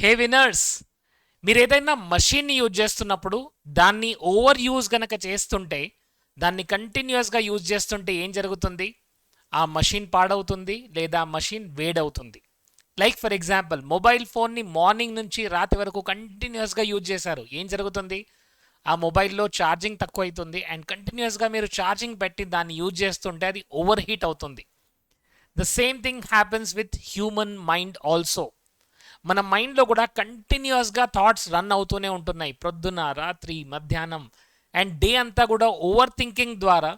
Hey winners, మీరు ఏదైనా మషిన్ని use చేస్తున్నప్పుడు దాన్ని ఓవర్ యూజ్ గనక చేస్తుంటే, దాన్ని కంటిన్యూస్గా యూజ్ చేస్తుంటే ఏం జరుగుతుంది? ఆ మషిన్ పాడవుతుంది లేదా మషిన్ వేడవుతుంది. లైక్ ఫర్ ఎగ్జాంపుల్, మొబైల్ ఫోన్ని మార్నింగ్ నుంచి రాత్రి వరకు కంటిన్యూస్గా యూజ్ చేశారు, ఏం జరుగుతుంది? ఆ మొబైల్లో ఛార్జింగ్ తక్కువ అవుతుంది అండ్ కంటిన్యూస్గా మీరు ఛార్జింగ్ పెట్టి దాన్ని యూజ్ చేస్తుంటే అది ఓవర్ హీట్ అవుతుంది. The same thing happens with human mind also. మన మైండ్లో కూడా కంటిన్యూస్గా థాట్స్ రన్ అవుతూనే ఉంటున్నాయి, ప్రొద్దున రాత్రి మధ్యాహ్నం అండ్ డే అంతా కూడా ఓవర్ థింకింగ్ ద్వారా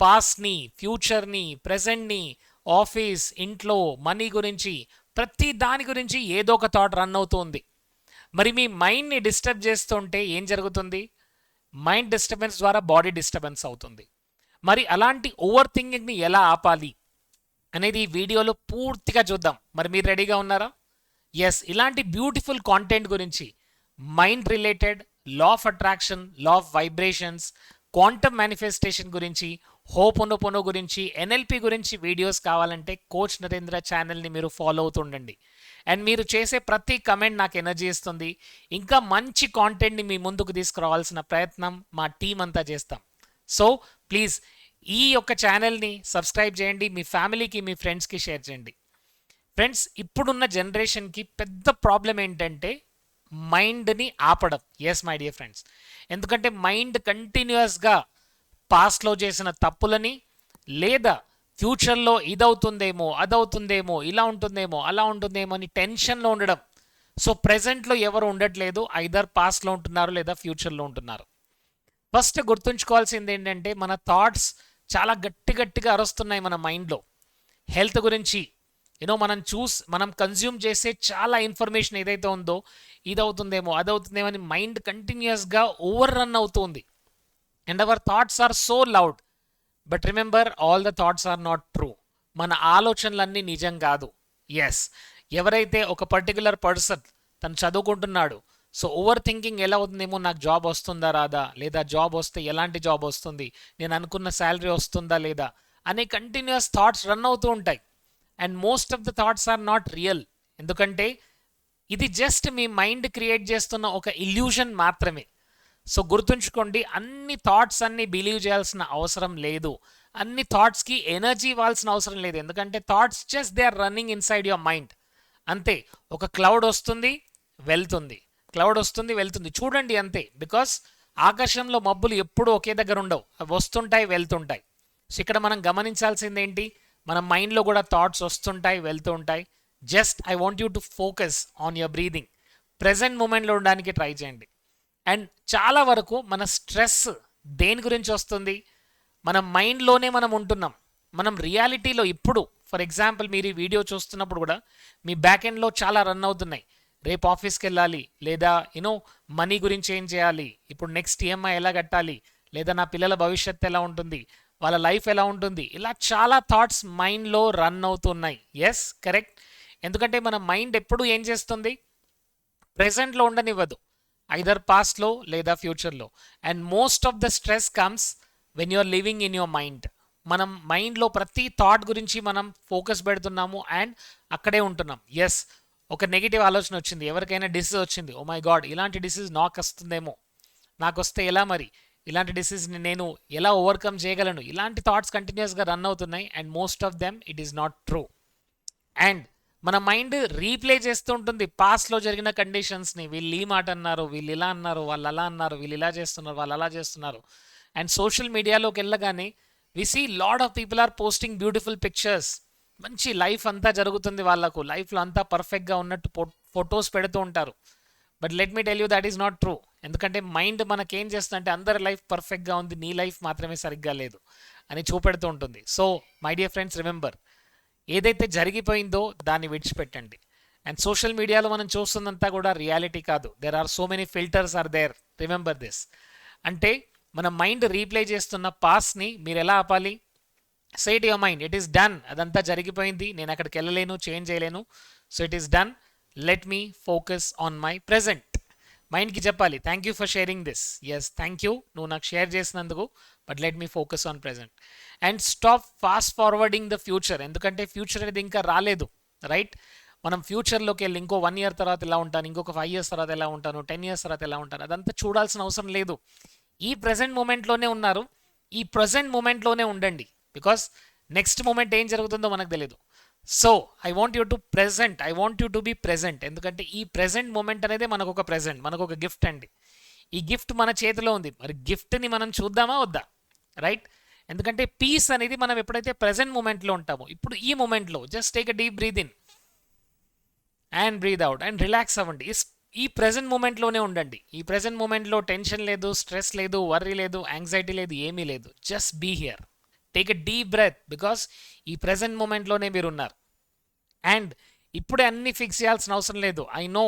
పాస్ట్ని, ఫ్యూచర్ని, ప్రెజెంట్ని, ఆఫీస్, ఇంట్లో, మనీ గురించి, ప్రతి దాని గురించి ఏదో ఒక థాట్ రన్ అవుతుంది. మరి మీ మైండ్ని డిస్టర్బ్ చేస్తుంటే ఏం జరుగుతుంది? మైండ్ డిస్టర్బెన్స్ ద్వారా బాడీ డిస్టర్బెన్స్ అవుతుంది. మరి అలాంటి ఓవర్ థింకింగ్ని ఎలా ఆపాలి అనేది ఈ వీడియోలో పూర్తిగా చూద్దాం. మరి మీరు రెడీగా ఉన్నారా? ఎస్, ఇలాంటి బ్యూటిఫుల్ కాంటెంట్ గురించి, mind related, law of attraction, law of vibrations, quantum manifestation గురించి, హోపోనోపోనో గురించి, ఎన్ఎల్పి గురించి వీడియోస్ కావాలంటే కోచ్ నరేంద్ర ఛానల్ని మీరు ఫాలో అవుతుండండి. అండ్ మీరు చేసే ప్రతి కమెంట్ నాకు ఎనర్జీ ఇస్తుంది. ఇంకా మంచి కాంటెంట్ని మీ ముందుకు తీసుకురావాల్సిన ప్రయత్నం మా టీం అంతా చేస్తాం. సో ప్లీజ్ ఈ యొక్క ఛానల్ని సబ్స్క్రైబ్ చేయండి, మీ ఫ్యామిలీకి, మీ ఫ్రెండ్స్కి షేర్ చేయండి. ఫ్రెండ్స్, ఇప్పుడున్న జనరేషన్కి పెద్ద ప్రాబ్లం ఏంటంటే మైండ్ని ఆపడం. ఎస్ మై డియర్ ఫ్రెండ్స్, ఎందుకంటే మైండ్ కంటిన్యూస్గా పాస్ట్లో చేసిన తప్పులని లేదా ఫ్యూచర్లో ఇదవుతుందేమో, అదవుతుందేమో, ఇలా ఉంటుందేమో, అలా ఉంటుందేమో అని టెన్షన్లో ఉండడం. సో ప్రెజెంట్లో ఎవరు ఉండట్లేదు, ఐదర్ పాస్ట్లో ఉంటున్నారు లేదా ఫ్యూచర్లో ఉంటున్నారు. ఫస్ట్ గుర్తుంచుకోవాల్సింది ఏంటంటే మన థాట్స్ చాలా గట్టి గట్టిగా అరుస్తున్నాయి మన మైండ్లో. హెల్త్ గురించి మనం కన్జ్యూమ్ చేసే చాలా ఇన్ఫర్మేషన్ ఏదైతే ఉందో, ఇదవుతుందేమో, అదవుతుందేమో అని మైండ్ కంటిన్యూస్గా ఓవర్ రన్ అవుతుంది. And our thoughts are so loud. But remember, all the thoughts are not true. మన ఆలోచనలన్నీ నిజం కాదు. ఎస్, ఎవరైతే ఒక పర్టికులర్ పర్సన్ తను చదువుకుంటున్నాడు, సో ఓవర్ థింకింగ్ ఎలా అవుతుందేమో, నాకు జాబ్ వస్తుందా రాదా, లేదా జాబ్ వస్తే ఎలాంటి జాబ్ వస్తుంది, నేను అనుకున్న శాలరీ వస్తుందా లేదా అనే కంటిన్యూస్ థాట్స్ రన్ అవుతూ ఉంటాయి. And most of the thoughts are not real. ఎందుకంటే ఇది జస్ట్ మీ మైండ్ క్రియేట్ చేస్తున్న ఒక ఇల్యూషన్ మాత్రమే. సో గుర్తుంచుకోండి, అన్ని థాట్స్ అన్ని బిలీవ్ చేయాల్సిన అవసరం లేదు, అన్ని థాట్స్కి ఎనర్జీ ఇవ్వాల్సిన అవసరం లేదు. ఎందుకంటే thoughts just they are running inside your mind. అంతే, ఒక క్లౌడ్ వస్తుంది వెళ్తుంది, క్లౌడ్ వస్తుంది వెళ్తుంది, చూడండి అంతే. బికాస్ ఆకాశంలో మబ్బులు ఎప్పుడూ ఒకే దగ్గర ఉండవు, అవి వస్తుంటాయి వెళ్తుంటాయి. సో ఇక్కడ మనం గమనించాల్సింది ఏంటి? మన మైండ్లో కూడా థాట్స్ వస్తుంటాయి వెళ్తూ ఉంటాయి. Just I want you to focus on your breathing. Present మూమెంట్లో ఉండడానికి ట్రై చేయండి. అండ్ చాలా వరకు మన స్ట్రెస్ దేని గురించి వస్తుంది? మన మైండ్లోనే మనం ఉంటున్నాం. మనం రియాలిటీలో ఇప్పుడు ఫర్ ఎగ్జాంపుల్ మీరు ఈ వీడియో చూస్తున్నప్పుడు కూడా మీ బ్యాక్ ఎండ్లో చాలా రన్ అవుతున్నాయి. రేపు ఆఫీస్కి వెళ్ళాలి, లేదా మనీ గురించి ఏం చేయాలి, ఇప్పుడు నెక్స్ట్ ఈఎంఐ ఎలా కట్టాలి, లేదా నా పిల్లల భవిష్యత్తు ఎలా ఉంటుంది, వాళ్ళ లైఫ్ ఎలా ఉంటుంది, ఇలా చాలా థాట్స్ మైండ్లో రన్ అవుతున్నాయి. Yes, correct. ఎందుకంటే మన మైండ్ ఎప్పుడు ఏం చేస్తుంది? ప్రెజెంట్లో ఉండనివ్వదు, ఐదర్ పాస్ట్లో లేదా ఫ్యూచర్లో. And most of the stress comes when you are living in your mind. మనం మైండ్లో ప్రతి థాట్ గురించి మనం ఫోకస్ పెడుతున్నాము అండ్ అక్కడే ఉంటున్నాం. ఎస్, ఒక నెగిటివ్ ఆలోచన వచ్చింది, ఎవరికైనా డిసీజ్ వచ్చింది, ఓ మై గాడ్ ఇలాంటి డిసీజ్ నాకు వస్తుందేమో, నాకు వస్తే ఎలా, మరి ఇలాంటి డిసీజ్ని నేను ఎలా ఓవర్కమ్ చేయగలను, ఇలాంటి థాట్స్ కంటిన్యూస్గా రన్ అవుతున్నాయి. And most of them it is not true. And మన మైండ్ రీప్లే చేస్తూ ఉంటుంది పాస్ట్లో జరిగిన కండిషన్స్ని. వీళ్ళు ఈ మాట అన్నారు, వీళ్ళు ఇలా అన్నారు, వాళ్ళు అలా అన్నారు, వీళ్ళు ఇలా చేస్తున్నారు, వాళ్ళు అలా చేస్తున్నారు. అండ్ సోషల్ మీడియాలోకి వెళ్ళగానే we see lot of people are posting beautiful pictures. మంచి లైఫ్ అంతా జరుగుతుంది వాళ్ళకు, లైఫ్లో అంతా పర్ఫెక్ట్గా ఉన్నట్టు ఫొటోస్ పెడుతూ ఉంటారు. But let me tell you that is not true. ఎందుకంటే మైండ్ మనకేం చేస్తుందంటే అందరి లైఫ్ పర్ఫెక్ట్గా ఉంది, నీ లైఫ్ మాత్రమే సరిగ్గా లేదు అని చూపెడుతూ ఉంటుంది. So my dear friends, remember, ఏదైతే జరిగిపోయిందో దాన్ని విడిచిపెట్టండి. అండ్ సోషల్ మీడియాలో మనం చూస్తున్నంతా కూడా రియాలిటీ కాదు. There are so many filters are there. Remember this. అంటే మన మైండ్ రీప్లే చేస్తున్న పాస్ట్ని మీరు ఎలా ఆపాలి? Say to your mind, it is done, అదంతా జరిగిపోయింది, నేను అక్కడికి వెళ్ళలేను, చేంజ్ చేయలేను, so it is done, let me focus on my present. మైండ్కి చెప్పాలి, thank you for sharing this. Yes, thank you, నువ్వు నాకు షేర్ చేసినందుకు, but let me focus on present. And stop fast forwarding the future. ఎందుకంటే future అనేది ఇంకా రాలేదు, right? మనం ఫ్యూచర్లోకి వెళ్ళి ఇంకో 1 year తర్వాత ఎలా ఉంటాను, ఇంకొక 5 years తర్వాత ఎలా ఉంటాను, 10 years తర్వాత ఎలా ఉంటాను, అదంతా చూడాల్సిన అవసరం లేదు. ఈ ప్రజెంట్ మూమెంట్లోనే ఉన్నారు, ఈ ప్రజెంట్ మూమెంట్లోనే ఉండండి. బికాస్ నెక్స్ట్ మూమెంట్ ఏం జరుగుతుందో మనకు తెలియదు. So I want you to present, I want you to be present. ఎందుకంటే ఈ ప్రెజెంట్ మూమెంట్ అనేది మనకు ఒక ప్రెజెంట్, మనకు ఒక గిఫ్ట్ అండి. ఈ గిఫ్ట్ మన చేతిలో ఉంది, మరి గిఫ్ట్ని మనం చూద్దామా వద్దా? రైట్? ఎందుకంటే పీస్ అనేది మనం ఎప్పుడైతే ప్రెజెంట్ మూమెంట్లో ఉంటామో, ఇప్పుడు ఈ మూమెంట్లో just take a deep breathe in and breathe out and relax అవ్వండి. ఈ ప్రెజెంట్ మూమెంట్లోనే ఉండండి. ఈ ప్రెజెంట్ మూమెంట్లో టెన్షన్ లేదు, స్ట్రెస్ లేదు, వర్రీ లేదు, యాంగ్జైటీ లేదు, ఏమీ లేదు. Just be here, take a deep breath, because ఈ ప్రెజెంట్ మూమెంట్లోనే మీరు ఉన్నారు. అండ్ ఇప్పుడే అన్ని ఫిక్స్ చేయాల్సిన అవసరం లేదు. ఐ నో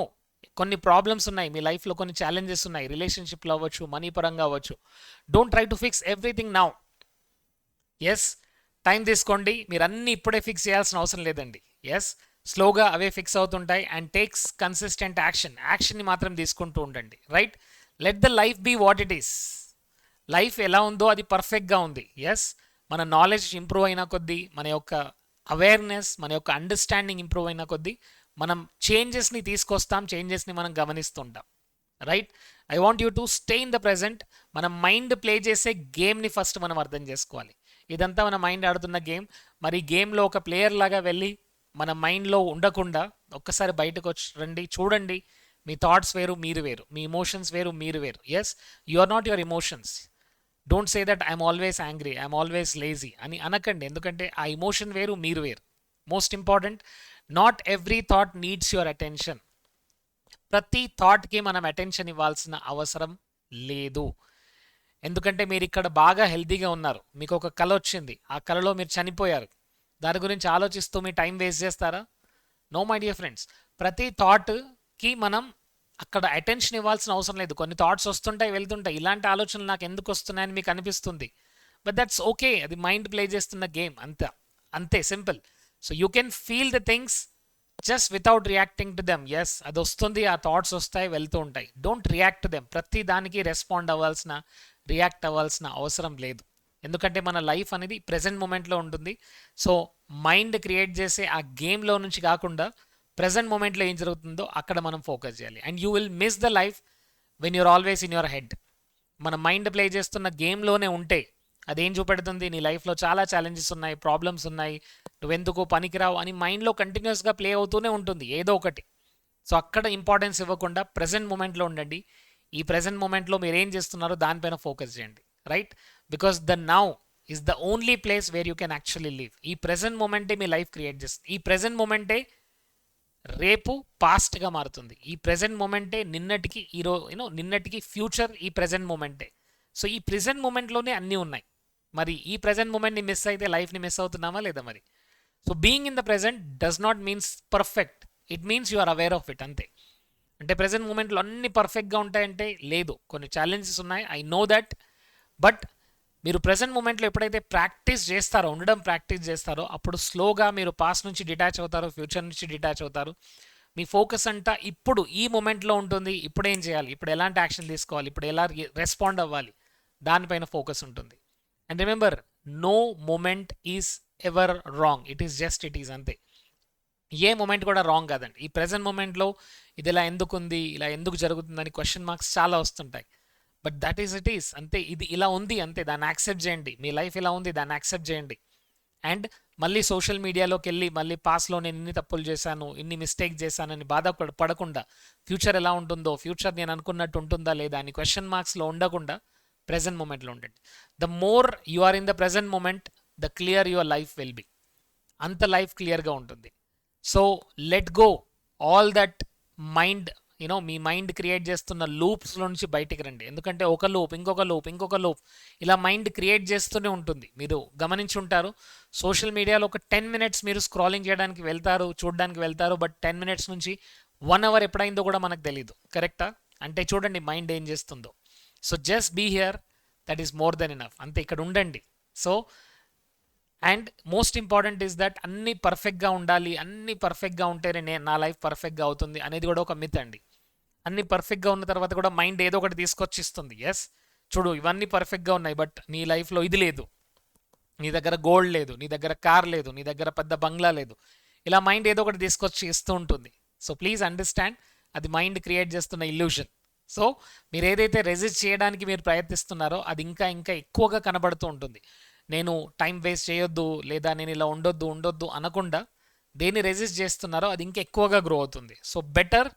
కొన్ని ప్రాబ్లమ్స్ ఉన్నాయి మీ లైఫ్లో, కొన్ని ఛాలెంజెస్ ఉన్నాయి, రిలేషన్షిప్లో అవ్వచ్చు, మనీ పరంగా అవ్వచ్చు. Don't try to fix everything now. Yes, time తీసుకోండి, మీరు అన్ని ఇప్పుడే ఫిక్స్ చేయాల్సిన అవసరం లేదండి. ఎస్, స్లోగా అవే ఫిక్స్ అవుతుంటాయి. అండ్ టేక్స్ కన్సిస్టెంట్ యాక్షన్ని మాత్రం తీసుకుంటూ ఉండండి. Right? Let the life be what it is. Life ఎలా ఉందో అది పర్ఫెక్ట్గా ఉంది. ఎస్, మన నాలెడ్జ్ ఇంప్రూవ్ అయిన కొద్దీ, మన యొక్క అవేర్నెస్, మన యొక్క అండర్స్టాండింగ్ ఇంప్రూవ్ అయిన కొద్దీ మనం చేంజెస్ని తీసుకొస్తాం, చేంజెస్ని మనం గమనిస్తుంటాం. Right? I want you to stay in the present. మన మైండ్ ప్లే చేసే గేమ్ని ఫస్ట్ మనం అర్థం చేసుకోవాలి. ఇదంతా మన మైండ్ ఆడుతున్న గేమ్. మరి గేమ్లో ఒక ప్లేయర్ లాగా వెళ్ళి మన మైండ్లో ఉండకుండా ఒక్కసారి బయటకు వచ్చి రండి, చూడండి. మీ థాట్స్ వేరు, మీరు వేరు. మీ ఇమోషన్స్ వేరు, మీరు వేరు. Yes, you are not your emotions. Don't say that I'm always angry, I'm always lazy అని అనకండి. ఎందుకంటే ఆ ఇమోషన్ వేరు, మీరు వేరు. Most important, not every thought needs your attention. ప్రతి థాట్కి మనం అటెన్షన్ ఇవ్వాల్సిన అవసరం లేదు. ఎందుకంటే మీరు ఇక్కడ బాగా హెల్తీగా ఉన్నారు, మీకు ఒక కల వచ్చింది, ఆ కలలో మీరు చనిపోయారు. దాని గురించి ఆలోచిస్తూ మీ టైం వేస్ట్ చేస్తారా? No my dear friends. ప్రతి థాట్కి మనం అక్కడ అటెన్షన్ ఇవ్వాల్సిన అవసరం లేదు. కొన్ని థాట్స్ వస్తుంటాయి, వెళ్తుంటాయి. ఇలాంటి ఆలోచనలు నాకు ఎందుకు వస్తున్నాయని మీకు అనిపిస్తుంది. బట్ దట్స్ ఓకే, అది మైండ్ ప్లే చేస్తున్న గేమ్. అంతే simple. So you can feel the things just without reacting to them. Yes, అది వస్తుంది, ఆ థాట్స్ వస్తాయి, వెళ్తూ ఉంటాయి. Don't react to them. ప్రతి దానికి రియాక్ట్ అవ్వాల్సిన అవసరం లేదు. ఎందుకంటే మన లైఫ్ అనేది ప్రెజెంట్ మూమెంట్లో ఉంటుంది. సో మైండ్ క్రియేట్ చేసే ఆ గేమ్లో నుంచి కాకుండా ప్రెజెంట్ మూమెంట్లో ఏం జరుగుతుందో అక్కడ మనం ఫోకస్ చేయాలి. And you will miss the life when you're always in your head. మన మైండ్ ప్లే చేస్తున్న గేమ్లోనే ఉంటే అదేం చూపెడుతుంది? నీ లైఫ్లో చాలా ఛాలెంజెస్ ఉన్నాయి, ప్రాబ్లమ్స్ ఉన్నాయి, నువ్వెందుకు పనికిరావు అని మైండ్లో కంటిన్యూస్గా ప్లే అవుతూనే ఉంటుంది ఏదో ఒకటి. సో అక్కడ ఇంపార్టెన్స్ ఇవ్వకుండా ప్రెజెంట్ మూమెంట్లో ఉండండి. ఈ ప్రెజెంట్ మూమెంట్లో మీరు ఏం చేస్తున్నారో దానిపైన ఫోకస్ చేయండి. Right? Because the now is the only place where you can actually live. ఈ ప్రెజెంట్ మూమెంటే మీ లైఫ్ క్రియేట్ చేస్తుంది. ఈ ప్రెజెంట్ మూమెంటే రేపు పాస్ట్గా మారుతుంది. ఈ ప్రెజెంట్ మూమెంటే నిన్నటికి ఫ్యూచర్ ఈ ప్రెజెంట్ మూమెంటే. సో ఈ ప్రెజెంట్ మూమెంట్లోనే అన్నీ ఉన్నాయి. మరి ఈ ప్రెజెంట్ మూమెంట్ని మిస్ అయితే లైఫ్ని మిస్ అవుతున్నామా లేదా మరి? So being in the present does not means perfect, it means you are aware of it. అంతే. అంటే ప్రెజెంట్ మూమెంట్లో అన్ని పర్ఫెక్ట్గా ఉంటాయంటే లేదు, కొన్ని ఛాలెంజెస్ ఉన్నాయి, ఐ నో దట్. బట్ మీరు ప్రెజెంట్ మూమెంట్లో ఎప్పుడైతే ఉండడం ప్రాక్టీస్ చేస్తారో అప్పుడు స్లోగా మీరు పాస్ట్ నుంచి డిటాచ్ అవుతారు, ఫ్యూచర్ నుంచి డిటాచ్ అవుతారు. మీ ఫోకస్ అంతా ఇప్పుడు ఈ మూమెంట్లో ఉంటుంది. ఇప్పుడు ఏం చేయాలి, ఇప్పుడు ఎలాంటి యాక్షన్ తీసుకోవాలి, ఇప్పుడు ఎలా రెస్పాండ్ అవ్వాలి, దానిపైన ఫోకస్ ఉంటుంది. And remember, no moment is ever wrong, it is అంతే. ఏ మూమెంట్ కూడా రాంగ్ కాదండి. ఈ ప్రెజెంట్ మూమెంట్లో ఇది ఇలా ఎందుకు ఉంది, ఇలా ఎందుకు జరుగుతుందని క్వశ్చన్ మార్క్స్ చాలా వస్తుంటాయి. But that is it is అంతే. ఇది ఇలా ఉంది అంతే, దాన్ని యాక్సెప్ట్ చేయండి. మీ లైఫ్ ఇలా ఉంది, దాన్ని యాక్సెప్ట్ చేయండి. అండ్ మళ్ళీ సోషల్ మీడియాలోకి వెళ్ళి మళ్ళీ పాస్ట్లో నేను ఇన్ని తప్పులు చేశాను, ఇన్ని మిస్టేక్ చేశానని పడకుండా ఫ్యూచర్ ఎలా ఉంటుందో, ఫ్యూచర్ నేను అనుకున్నట్టు ఉంటుందా లేదా అని క్వశ్చన్ మార్క్స్లో ఉండకుండా ప్రెజెంట్ మూమెంట్లో ఉండండి. The more you are in the present moment, the clear your life will be. అంత లైఫ్ క్లియర్గా ఉంటుంది. So let go all that mind, మీ మైండ్ క్రియేట్ చేస్తున్న లూప్స్లో నుంచి బయటికి రండి. ఎందుకంటే ఒక లూప్, ఇంకొక లూప్ ఇలా మైండ్ క్రియేట్ చేస్తూనే ఉంటుంది. మీరు గమనించి ఉంటారు, సోషల్ మీడియాలో ఒక 10 minutes మీరు స్క్రాలింగ్ చేయడానికి వెళ్తారు, చూడడానికి వెళ్తారు. బట్ 10 minutes నుంచి 1 hour ఎప్పుడైందో కూడా మనకు తెలియదు. కరెక్టా? అంటే చూడండి మైండ్ ఏం చేస్తుందో. So just be here, that is more then enough. అంతే, ఇక్కడ ఉండండి. So and most important is that అన్నీ పర్ఫెక్ట్గా ఉండాలి, అన్నీ పర్ఫెక్ట్గా ఉంటేనే నా లైఫ్ పర్ఫెక్ట్గా అవుతుంది అనేది కూడా ఒక మిత్ అండి. అన్నీ పర్ఫెక్ట్గా ఉన్న తర్వాత కూడా మైండ్ ఏదో ఒకటి తీసుకొచ్చి ఇస్తుంది. ఎస్, చూడు ఇవన్నీ పర్ఫెక్ట్గా ఉన్నాయి, బట్ నీ లైఫ్లో ఇది లేదు, నీ దగ్గర గోల్డ్ లేదు, నీ దగ్గర కార్ లేదు, నీ దగ్గర పెద్ద బంగ్లా లేదు, ఇలా మైండ్ ఏదో ఒకటి తీసుకొచ్చి ఇస్తూ ఉంటుంది. సో ప్లీజ్ అండర్స్టాండ్, అది మైండ్ క్రియేట్ చేస్తున్న ఇల్యూషన్. సో మీరు ఏదైతే రెసిస్ట్ చేయడానికి మీరు ప్రయత్నిస్తున్నారో అది ఇంకా ఇంకా ఎక్కువగా కనబడుతూ ఉంటుంది. నేను టైం వేస్ట్ చేయొద్దు, లేదా నేను ఇలా ఉండొద్దు ఉండొద్దు అనకుండా దేన్ని రెసిస్ట్ చేస్తున్నారో అది ఇంకా ఎక్కువగా గ్రో అవుతుంది. సో బెటర్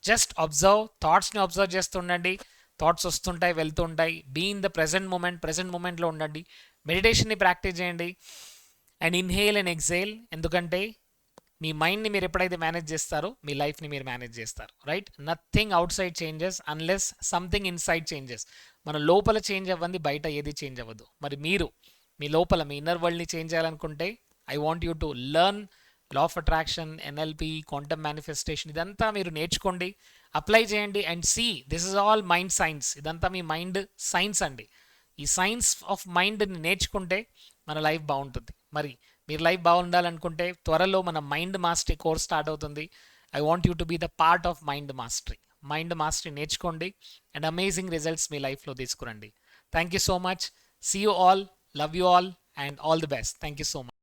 జస్ట్ అబ్జర్వ్, థాట్స్ని అబ్జర్వ్ చేస్తుండండి. థాట్స్ వస్తుంటాయి, వెళ్తుంటాయి. బీ ఇన్ ద ప్రెజెంట్ మూమెంట్లో ఉండండి. మెడిటేషన్ని ప్రాక్టీస్ చేయండి అండ్ ఇన్హేల్ అండ్ ఎక్సేల్. ఎందుకంటే మీ మైండ్ని మీరు ఎప్పుడైతే మేనేజ్ చేస్తారో మీ లైఫ్ని మీరు మేనేజ్ చేస్తారు, right? Nothing out side changes unless something inside changes. మన లోపల చేంజ్ అవ్వండి, బయట ఏది చేంజ్ అవ్వదు. మరి మీరు మీ లోపల మీ ఇన్నర్ వరల్డ్ని చేంజ్ చేయాలనుకుంటే I want you to learn law of attraction, NLP, quantum manifestation. ఇదంతా మీరు నేర్చుకోండి, అప్లై చేయండి and see this is all mind science. ఇదంతా మీ మైండ్ సైన్స్ అండి. ఈ సైన్స్ ఆఫ్ మైండ్ని నేర్చుకుంటే మన లైఫ్ బాగుంటుంది. మరి మీరు లైఫ్ బాగుండాలనుకుంటే త్వరలో మన మైండ్ మాస్టరీ కోర్స్ స్టార్ట్ అవుతుంది. I want you to be the part of mind mastery నేర్చుకోండి అండ్ అమేజింగ్ రిజల్ట్స్ మీ లైఫ్లో తీసుకురండి. Thank you so much. See you all, love you all and all the best. Thank you so much.